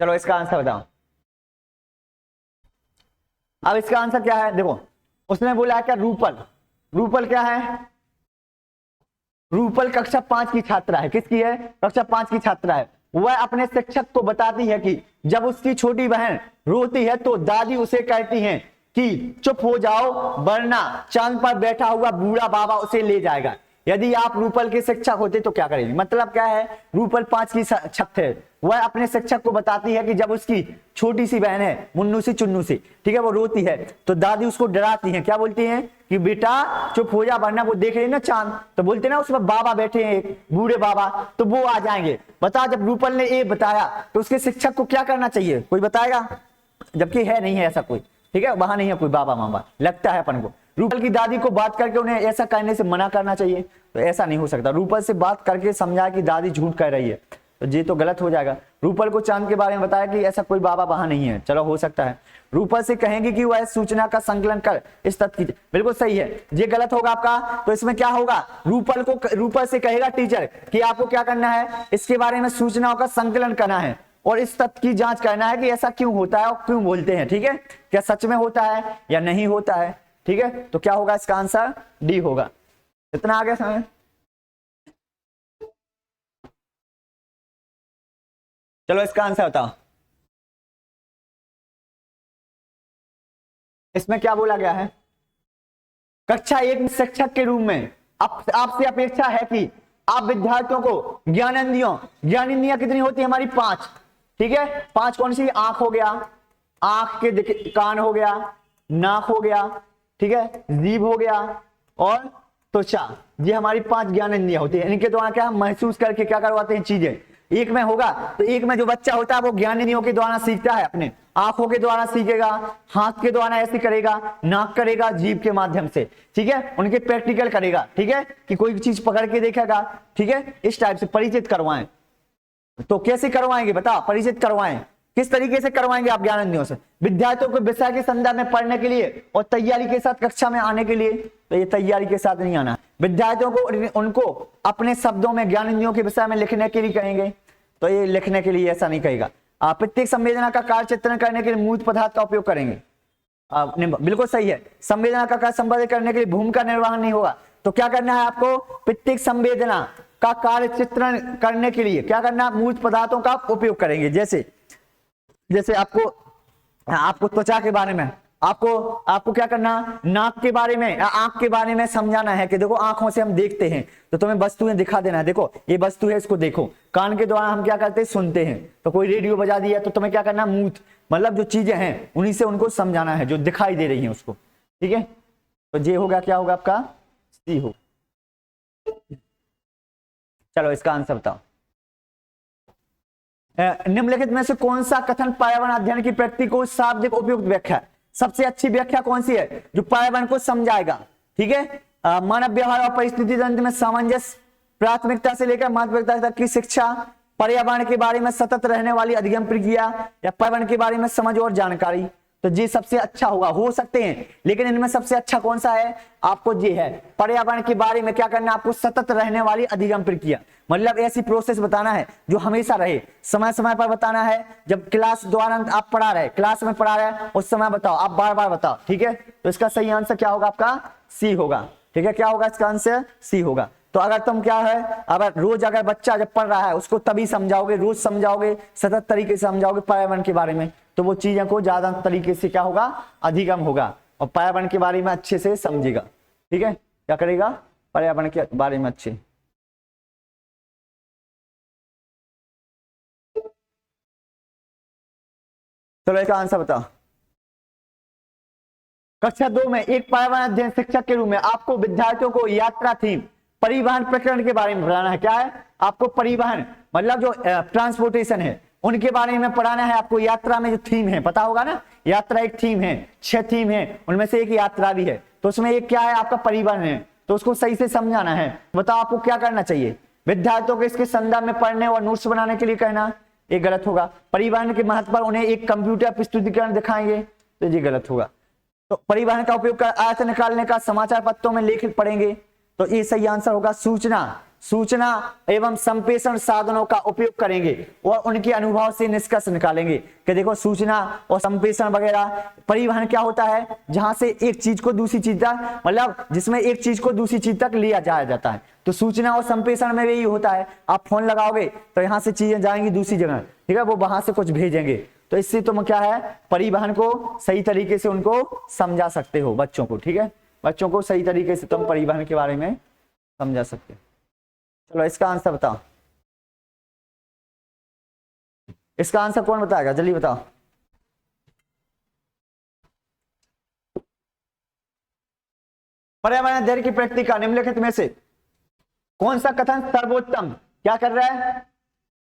चलो इसका आंसर बताओ। अब इसका आंसर क्या है, देखो उसने बोला क्या, रूपल। रूपल क्या है, रूपल कक्षा 5 की छात्रा है। किसकी है, कक्षा 5 की छात्रा है। वह अपने शिक्षक को बताती है कि जब उसकी छोटी बहन रोती है तो दादी उसे कहती हैं कि चुप हो जाओ वरना चांद पर बैठा हुआ बूढ़ा बाबा उसे ले जाएगा। यदि आप रूपल के शिक्षक होते तो क्या करेंगे? मतलब क्या है, रूपल 5 की छात्र है, वह अपने शिक्षक को बताती है कि जब उसकी छोटी सी बहन है मुन्नू सी चुन्नू सी, ठीक है, वो रोती है तो दादी उसको डराती है। क्या बोलती हैं कि बेटा चुप हो जा वरना वो देख रही ना चांद, तो बोलते ना उसमें बाबा बैठे हैं एक बूढ़े बाबा, तो वो आ जाएंगे। बता, जब रूपल ने ये बताया तो उसके शिक्षक को क्या करना चाहिए, कोई बताएगा? जबकि है नहीं है ऐसा कोई, ठीक है, वहां नहीं है कोई बाबा मामा, लगता है अपन को। रूपल की दादी को बात करके उन्हें ऐसा करने से मना करना चाहिए, तो ऐसा नहीं हो सकता। रूपल से बात करके समझा कि दादी झूठ कह रही है, तो ये तो गलत हो जाएगा। रूपल को चांद के बारे में बताया कि ऐसा कोई बाबा वहां नहीं है, चलो हो सकता है। रूपल से कहेंगे कि वह सूचना का संकलन कर इस तथ्य की, बिल्कुल सही है, ये गलत होगा आपका। तो इसमें क्या होगा, रूपल से कहेगा टीचर कि आपको क्या करना है, इसके बारे में सूचनाओं का संकलन करना है और इस तथ्य की जांच करना है कि ऐसा क्यों होता है और क्यों बोलते हैं। ठीक है, क्या सच में होता है या नहीं होता है? ठीक है, तो क्या होगा इसका आंसर, डी होगा। इतना आ गया समझ? चलो इसका आंसर बताओ। इसमें क्या बोला गया है, कक्षा 1 में शिक्षक के रूप में आपसे अपेक्षा है कि आप विद्यार्थियों को ज्ञानेंद्रियां कितनी होती है हमारी? 5। ठीक है, 5 कौन सी? आंख हो गया, आंख के कान हो गया, नाक हो गया, ठीक है, जीभ हो गया और त्वचा। ये हमारी 5 ज्ञानेंद्रियां होती है। इनके द्वारा क्या हम महसूस करके क्या करवाते हैं चीजें। एक में होगा तो एक में जो बच्चा होता है वो ज्ञानेंद्रियों के द्वारा सीखता है, अपने आंखों के द्वारा सीखेगा, हाथ के द्वारा ऐसे करेगा, नाक करेगा, जीभ के माध्यम से, ठीक है, उनके प्रैक्टिकल करेगा, ठीक है, कि कोई चीज पकड़ के देखेगा, ठीक है, इस टाइप से परिचित करवाएं। तो कैसे करवाएंगे बताओ? परिचित करवाएं, किस तरीके से करवाएंगे आप ज्ञानेंद्रियों से? विद्यार्थियों को विषय के संदर्भ में पढ़ने के लिए और तैयारी के साथ कक्षा में आने के लिए, तो ये तैयारी के साथ नहीं आना। विद्यार्थियों को उनको अपने शब्दों में ज्ञानेंद्रियों के विषय में लिखने के लिए कहेंगे, तो ये लिखने के लिए ऐसा नहीं कहेगा। प्रत्येक संवेदना का कार्य चित्रण करने के लिए मूर्त पदार्थ का उपयोग करेंगे। बिल्कुल सही है। संवेदना का कार्य संपादित करने के लिए भूमिका निर्वहन नहीं होगा। तो क्या करना है आपको? प्रत्येक संवेदना का कार्य चित्रण करने के लिए क्या करना है? मूर्त पदार्थों का उपयोग करेंगे। जैसे आपको त्वचा के बारे में, आपको क्या करना? नाक के बारे में, आंख के बारे में समझाना है कि देखो आंखों से हम देखते हैं, तो तुम्हें वस्तुएं दिखा देना है, देखो ये वस्तु है, इसको देखो। कान के द्वारा हम क्या करते हैं? सुनते हैं। तो कोई रेडियो बजा दिया तो तुम्हें क्या करना? मूर्त, मतलब जो चीजें हैं उन्हीं से उनको समझाना है, जो दिखाई दे रही है उसको, ठीक है। तो ये होगा, क्या होगा आपका? सी हो। चलो इसका आंसर बताओ। निम्नलिखित में से कौन सा कथन पर्यावरण अध्ययन की प्रकृति को शाब्दिक उपयुक्त व्याख्या है? सबसे अच्छी व्याख्या कौन सी है जो पर्यावरण को समझाएगा? ठीक है, मानव व्यवहार और परिस्थिति तंत्र में सामंजस्य, प्राथमिकता से लेकर माध्यमिकता तक की शिक्षा, पर्यावरण के बारे में सतत रहने वाली अधिगम प्रक्रिया, या पर्यावरण के बारे में समझ और जानकारी। तो ये सबसे अच्छा होगा, हो सकते हैं, लेकिन इनमें सबसे अच्छा कौन सा है? आपको ये है, पर्यावरण के बारे में क्या करना है आपको? सतत रहने वाली अधिगम प्रक्रिया, मतलब ऐसी प्रोसेस बताना है जो हमेशा रहे, समय समय पर बताना है। जब क्लास दौरान आप पढ़ा रहे, क्लास में पढ़ा रहे, उस समय बताओ, आप बार बार बताओ, ठीक है। तो इसका सही आंसर क्या होगा आपका? सी होगा, ठीक है। क्या होगा इसका आंसर? सी होगा। तो अगर तुम क्या है, अगर बच्चा जब पढ़ रहा है उसको तभी समझाओगे, रोज समझाओगे, सतत तरीके से समझाओगे पर्यावरण के बारे में, तो वो चीजें को ज्यादा तरीके से क्या होगा? अधिगम होगा और पर्यावरण के बारे में अच्छे से समझेगा, ठीक है। क्या करेगा? पर्यावरण के बारे में अच्छे। चलो इसका आंसर बताओ। कक्षा 2 में एक पर्यावरण अध्ययन शिक्षक के रूप में आपको विद्यार्थियों को यात्रा थीम, परिवहन प्रकरण के बारे में पढ़ाना है। क्या है? आपको परिवहन, मतलब जो ट्रांसपोर्टेशन है, उनके बारे में पढ़ाना है आपको। यात्रा में जो थीम है, पता होगा ना, यात्रा एक थीम है, 6 थीम है, उनमें से एक यात्रा भी है। तो उसमें एक क्या है? आपका परिवहन है। तो उसको सही से समझाना है। बताओ आपको क्या करना चाहिए? विद्यार्थियों को इसके संदर्भ में पढ़ने और नोट्स बनाने के लिए कहना, ये गलत होगा। परिवहन के महत्व पर उन्हें एक कंप्यूटर प्रस्तुतिकरण दिखाएंगे, तो ये गलत होगा। तो परिवहन का उपयोग कर आयत निकालने का समाचार पत्रों में लेख पढ़ेंगे, तो ये सही आंसर होगा। सूचना एवं संप्रेषण साधनों का उपयोग करेंगे और उनके अनुभव से निष्कर्ष निकालेंगे कि देखो सूचना और संप्रेषण वगैरह। परिवहन क्या होता है? जहां से एक चीज को दूसरी चीज तक, मतलब जिसमें एक चीज को दूसरी चीज तक लिया जाया जाता है। तो सूचना और संप्रेषण में भी यही होता है। आप फोन लगाओगे तो यहाँ से चीजें जाएंगी दूसरी जगह, ठीक है, वो वहां से कुछ भेजेंगे। तो इससे तुम क्या है, परिवहन को सही तरीके से उनको समझा सकते हो बच्चों को, ठीक है। बच्चों को सही तरीके से तुम परिवहन के बारे में समझा सकते हो। चलो इसका आंसर बताओ। इसका आंसर कौन बताएगा? जल्दी बताओ। पर्यावरण अध्ययन की प्रैक्टिका निम्नलिखित में से कौन सा कथन सर्वोत्तम, क्या कर रहा है,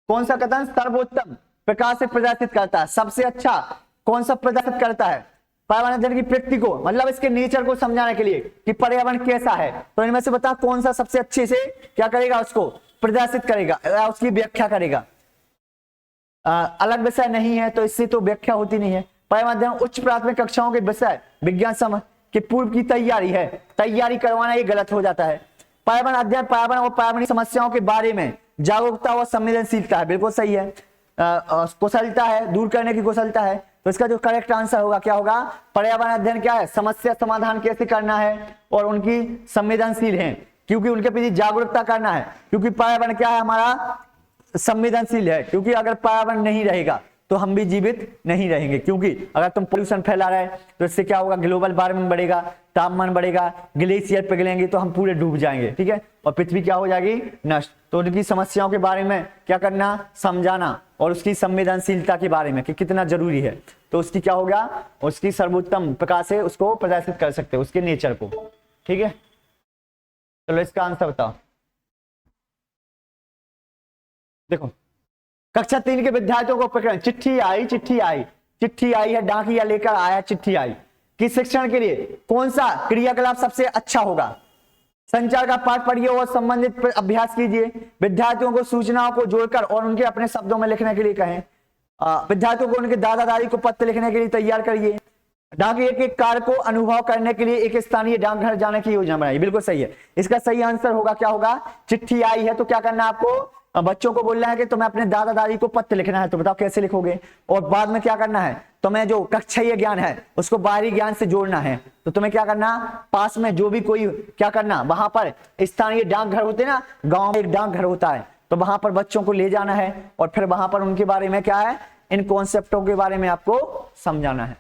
कौन सा कथन सर्वोत्तम प्रकार से प्रदर्शित करता है? सबसे अच्छा कौन सा प्रदर्शित करता है पर्यावरण अध्ययन की प्रकृति को, मतलब इसके नेचर को समझाने के लिए कि पर्यावरण कैसा है। तो इनमें से बता कौन सा सबसे अच्छे से क्या करेगा, उसको प्रदर्शित करेगा, उसकी व्याख्या करेगा। अलग विषय नहीं है तो इससे तो व्याख्या होती नहीं है। पर्यावरण अध्ययन उच्च प्राथमिक कक्षाओं के विषय विज्ञान समझ के पूर्व की तैयारी है, तैयारी करवाना ये गलत हो जाता है। पर्यावरण अध्ययन पर्यावरण और पर्यावरणीय समस्याओं के बारे में जागरूकता और संवेदनशीलता है, बिल्कुल सही है। कुशलता है, दूर करने की कुशलता है। तो इसका जो करेक्ट आंसर होगा क्या होगा? पर्यावरण अध्ययन क्या है? समस्या समाधान कैसे करना है और उनकी संवेदनशील है, क्योंकि उनके प्रति जागरूकता करना है। क्योंकि पर्यावरण क्या है हमारा? संवेदनशील है। क्योंकि अगर पर्यावरण नहीं रहेगा तो हम भी जीवित नहीं रहेंगे। क्योंकि अगर तुम पोल्यूशन फैला रहे तो इससे क्या होगा? ग्लोबल वार्मिंग बढ़ेगा, तापमान बढ़ेगा, ग्लेशियर पिघलेंगे तो हम पूरे डूब जाएंगे, ठीक है, और पृथ्वी क्या हो जाएगी, नष्ट। तो उनकी समस्याओं के बारे में क्या करना, समझाना, और उसकी संवेदनशीलता के बारे में कि कितना जरूरी है, तो उसकी क्या हो गया, उसकी सर्वोत्तम प्रकार से उसको प्रदर्शित कर सकते हैं, उसके नेचर को, ठीक है। चलो इसका आंसर बताओ। देखो कक्षा 3 के विद्यार्थियों को प्रकरण, चिट्ठी आई है, डाकिया लेकर आया, चिट्ठी आई, किस शिक्षण के लिए कौन सा क्रियाकलाप सबसे अच्छा होगा, संचार का पाठ पढ़िए और संबंधित अभ्यास कीजिए, विद्यार्थियों को सूचनाओं को जोड़कर और उनके अपने शब्दों में लिखने के लिए कहें, विद्यार्थियों को उनके दादा दादी को पत्र लिखने के लिए तैयार करिए, डाकिए के कार्य को अनुभव करने के लिए एक स्थानीय डाकघर जाने की योजना बनाइए। बिल्कुल सही है, इसका सही आंसर होगा क्या होगा, चिट्ठी आई है तो क्या करना है आपको, बच्चों को बोलना है कि तुम्हें अपने दादा दादी को पत्र लिखना है, तो बताओ कैसे लिखोगे, और बाद में क्या करना है, तुम्हें जो कक्षीय ज्ञान है उसको बाहरी ज्ञान से जोड़ना है, तो तुम्हें क्या करना, पास में जो भी कोई क्या करना, वहां पर स्थानीय डाकघर होते हैं ना, गांव में एक डाकघर होता है, तो वहां पर बच्चों को ले जाना है और फिर वहां पर उनके बारे में क्या है, इन कॉन्सेप्टों के बारे में आपको समझाना है।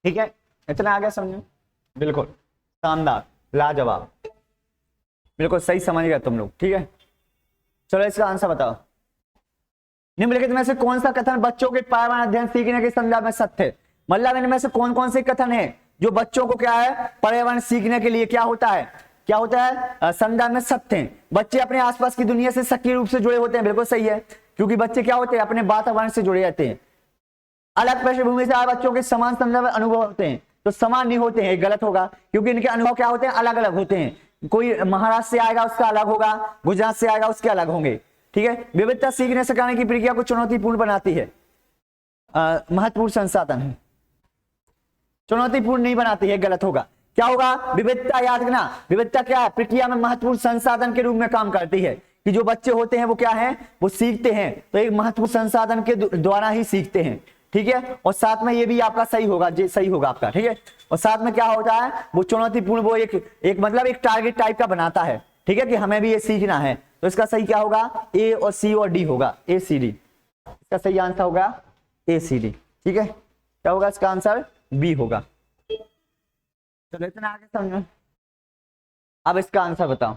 ठीक है, इतना आगे समझो, बिल्कुल शानदार, लाजवाब, बिल्कुल सही समझ गए तुम लोग, ठीक है। चलो इसका आंसर बताओ, निम्नलिखित में से कौन सा कथन बच्चों के पर्यावरण अध्ययन सीखने के संदर्भ में सत्य है, मतलब इनमें से कौन कौन से कथन है जो बच्चों को क्या है, पर्यावरण सीखने के लिए क्या होता है, संदर्भ में सत्य है। बच्चे अपने आसपास की दुनिया से सक्रिय रूप से जुड़े होते हैं, बिल्कुल सही है, क्योंकि बच्चे क्या होते हैं, अपने वातावरण से जुड़े रहते हैं। अलग पृष्ठभूमि से आए बच्चों के समान संदर्भ अनुभव होते हैं, तो समान नहीं होते हैं, गलत होगा, क्योंकि इनके अनुभव क्या होते हैं, अलग अलग होते हैं। कोई महाराष्ट्र से आएगा उसका अलग होगा, गुजरात से आएगा उसके अलग होंगे, ठीक है। विविधता सीखने सिखाने की प्रक्रिया को चुनौतीपूर्ण बनाती है, महत्वपूर्ण संसाधन है, चुनौतीपूर्ण नहीं बनाती है, गलत होगा। क्या होगा, विविधता याद रखना, विविधता क्या है, प्रक्रिया में महत्वपूर्ण संसाधन के रूप में काम करती है, कि जो बच्चे होते हैं वो क्या है, वो सीखते हैं, तो एक महत्वपूर्ण संसाधन के द्वारा ही सीखते हैं, ठीक है। और साथ में ये भी आपका सही होगा, जे सही होगा आपका, ठीक है। और साथ में क्या होता है, वो चुनौतीपूर्ण, वो एक मतलब एक टारगेट टाइप का बनाता है, ठीक है, कि हमें भी ये सीखना है, तो इसका सही क्या होगा, ए और सी और डी होगा, ए सी डी, इसका सही आंसर होगा ए सी डी, ठीक है। क्या होगा इसका आंसर, बी होगा। चलो इतना आगे समझो, अब इसका आंसर बताओ,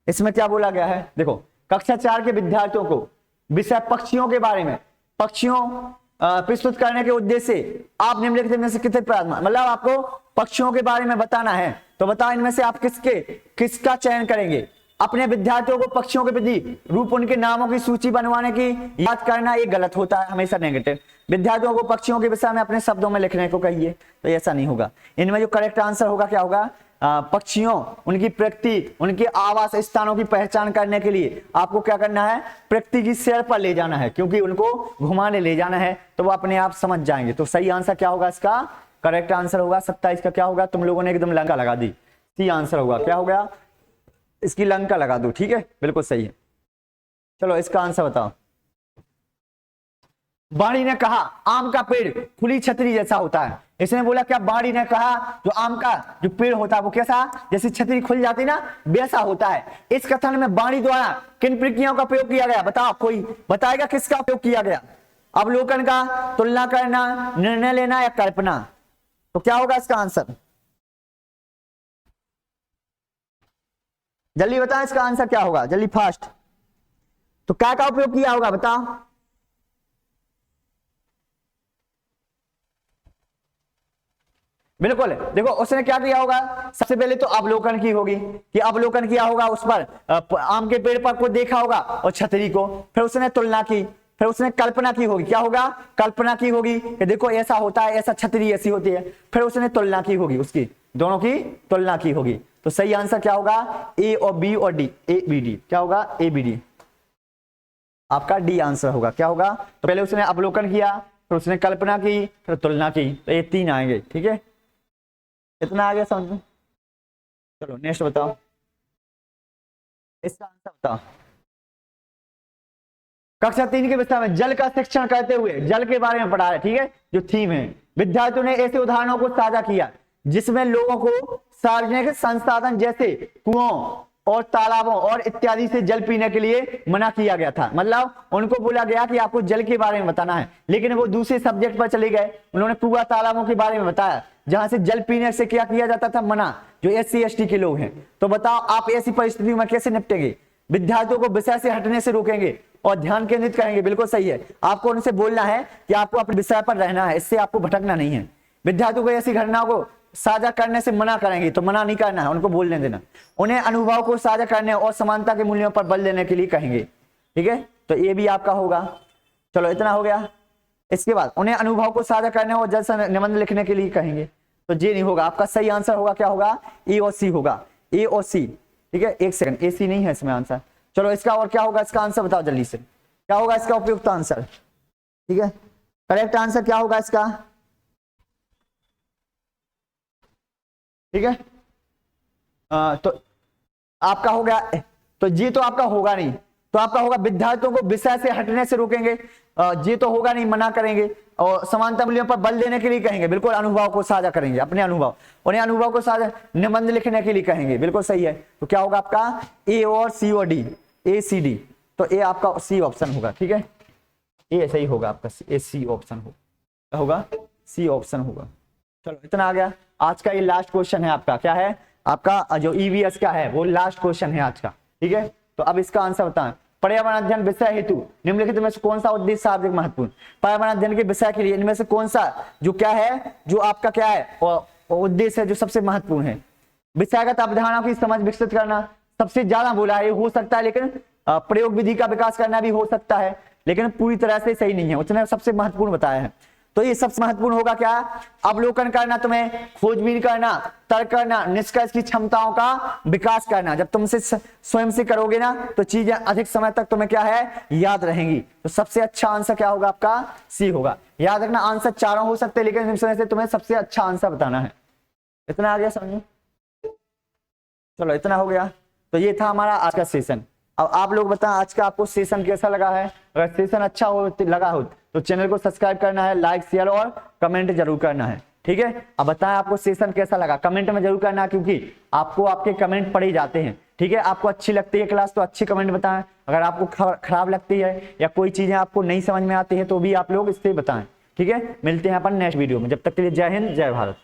इसमें क्या बोला गया है। देखो कक्षा 4 के विद्यार्थियों को विषय पक्षियों के बारे में, पक्षियों प्रस्तुत करने के उद्देश्य से आप निम्नलिखित में से कितने प्रार्थना, मतलब आपको पक्षियों के बारे में बताना है, तो बताओ इनमें से आप किसका चयन करेंगे। अपने विद्यार्थियों को पक्षियों के प्रति रूप उनके नामों की सूची बनवाने की याद करना, ये गलत होता है, हमेशा नेगेटिव। विद्यार्थियों को पक्षियों के विषय में अपने शब्दों में लिखने को कहिए, तो ऐसा नहीं होगा। इनमें जो करेक्ट आंसर होगा क्या होगा, पक्षियों, उनकी प्रकृति, उनके आवास स्थानों की पहचान करने के लिए आपको क्या करना है, प्रकृति की सैर पर ले जाना है, क्योंकि उनको घुमाने ले जाना है, तो वो अपने आप समझ जाएंगे। तो सही आंसर क्या होगा, इसका करेक्ट आंसर होगा 27 का क्या होगा, तुम लोगों ने एकदम लंका लगा दी, सी आंसर होगा, क्या हो गया, इसकी लंका लगा दो, ठीक है, बिल्कुल सही है। चलो इसका आंसर बताओ। बाड़ी ने कहा आम का पेड़ खुली छतरी जैसा होता है, इसने बोला क्या, बाड़ी ने कहा जो आम का जो पेड़ होता है वो कैसा, जैसी छतरी खुल जाती ना वैसा होता है। इस कथन में बाड़ी द्वारा किन प्रक्रियाओं का प्रयोग किया गया, बताओ, कोई बताएगा किसका प्रयोग किया गया, अवलोकन का, तुलना करना, निर्णय लेना या कल्पना, तो क्या होगा इसका आंसर, जल्दी बताओ इसका आंसर क्या होगा, जल्दी फास्ट। तो क्या का उपयोग किया होगा बताओ, बिल्कुल। देखो उसने क्या किया होगा, सबसे पहले तो अवलोकन की होगी, कि अवलोकन किया होगा उस पर आम के पेड़ पर को देखा होगा और छतरी को, फिर उसने तुलना की, फिर उसने कल्पना की होगी, क्या होगा, कल्पना की होगी कि देखो ऐसा होता है, ऐसा छतरी ऐसी होती है, फिर उसने तुलना की होगी, उसकी दोनों की तुलना की होगी। तो सही आंसर क्या होगा, ए और बी और डी, ए बी डी, क्या होगा, ए बी डी, आपका डी आंसर होगा। क्या होगा, तो पहले उसने अवलोकन किया, फिर उसने कल्पना की, फिर तुलना की, तो ये 3 आएंगे, ठीक है, इतना आगे समझो। चलो नेक्स्ट बताओ, इसका आंसर बताओ। कक्षा 3 के विषय में जल का शिक्षण करते हुए जल के बारे में पढ़ा है, ठीक है, जो थीम है। विद्यार्थियों ने ऐसे उदाहरणों को साझा किया जिसमें लोगों को सार्वजनिक संसाधन जैसे कुओं और तालाबों और इत्यादि से जल पीने के लिए मना किया गया था। मतलब उनको बोला गया कि आपको जल के बारे में बताना है, लेकिन वो दूसरे सब्जेक्ट पर चले गए। उन्होंने कुआं तालाबों के बारे में बताया जहां से जल पीने से क्या किया जाता था, मना, जो SC ST के लोग हैं। तो बताओ आप ऐसी परिस्थिति में कैसे निपटेंगे? विद्यार्थियों को विषय से हटने से रोकेंगे और ध्यान केंद्रित करेंगे। बिल्कुल सही है, आपको उनसे बोलना है कि आपको अपने विषय पर रहना है, इससे आपको भटकना नहीं है। विद्यार्थियों को ऐसी घटनाओं को साझा करने से मना करेंगे, तो मना नहीं करना है, उनको बोलने देना। उन्हें अनुभव को साझा करने और समानता के मूल्यों पर बल देने के लिए कहेंगे। ठीक है, तो ये भी आपका होगा। चलो इतना हो गया। इसके बाद उन्हें अनुभव को साझा करने और जल निबंध लिखने के लिए कहेंगे, तो ये नहीं होगा। आपका सही आंसर होगा, क्या होगा? ए और सी होगा, ए और सी। ठीक है, एक सेकंड, ए सी नहीं है इसमें आंसर। चलो इसका और क्या होगा, इसका आंसर बताओ जल्दी से, क्या होगा इसका उपयुक्त आंसर? ठीक है, करेक्ट आंसर क्या होगा इसका? ठीक है, तो आपका हो गया, तो ये तो आपका होगा नहीं, तो आपका होगा विद्यार्थियों को विषय से हटने से रोकेंगे, ये तो होगा नहीं, मना करेंगे और समानता मूल्यों पर बल देने के लिए कहेंगे। बिल्कुल, अनुभव को साझा करेंगे, अपने अनुभव, उन्हें अनुभव को साझा निबंध लिखने के लिए कहेंगे। बिल्कुल सही है, तो क्या होगा आपका? ए और सी और डी, ए सी डी, तो ए आपका सी ऑप्शन होगा। ठीक है, ये सही होगा आपका, ए सी ऑप्शन होगा, सी ऑप्शन होगा। चलो इतना आ गया। आज का ये लास्ट क्वेश्चन है आपका, क्या है आपका जो ईवीएस का है, वो लास्ट क्वेश्चन है आज का। ठीक है, तो अब इसका आंसर बताएं। पर्यावरण अध्ययन विषय हेतु निम्नलिखित में से कौन सा उद्देश्य सर्वाधिक महत्वपूर्ण? पर्यावरण अध्ययन के विषय के लिए इनमें से कौन सा जो क्या है, जो आपका क्या है और उद्देश्य है जो सबसे महत्वपूर्ण है? विषयगत अवधारणा की समझ विकसित करना सबसे ज्यादा बोला है, ये हो सकता है, लेकिन प्रयोग विधि का विकास करना भी हो सकता है, लेकिन पूरी तरह से सही नहीं है, उसने सबसे महत्वपूर्ण बताया है। तो ये सबसे महत्वपूर्ण होगा क्या? अवलोकन करना, तुम्हें खोजबीन करना, तर्क करना, निष्कर्ष की क्षमताओं का विकास करना। जब तुमसे स्वयं से करोगे ना, तो चीजें अधिक समय तक तुम्हें क्या है, याद रहेंगी। तो सबसे अच्छा आंसर क्या होगा आपका? सी होगा। याद रखना, आंसर चारों हो सकते हैं, लेकिन इसमें से तुम्हें सबसे अच्छा आंसर बताना है। इतना आ गया समझो? चलो इतना हो गया। तो ये था हमारा आज का सेशन। अब आप लोग बताएं आज का आपको सेशन कैसा लगा है? अगर सेशन अच्छा लगा हो तो चैनल को सब्सक्राइब करना है, लाइक शेयर और कमेंट जरूर करना है। ठीक है, अब बताएं आपको सेशन कैसा लगा, कमेंट में जरूर करना, क्योंकि आपको आपके कमेंट पढ़े जाते हैं। ठीक है, आपको अच्छी लगती है क्लास तो अच्छी कमेंट बताएं, अगर आपको खराब लगती है या कोई चीजें आपको नहीं समझ में आती है तो भी आप लोग इससे बताएं। ठीक है, मिलते हैं अपन नेक्स्ट वीडियो में, जब तक के लिए जय हिंद, जय भारत।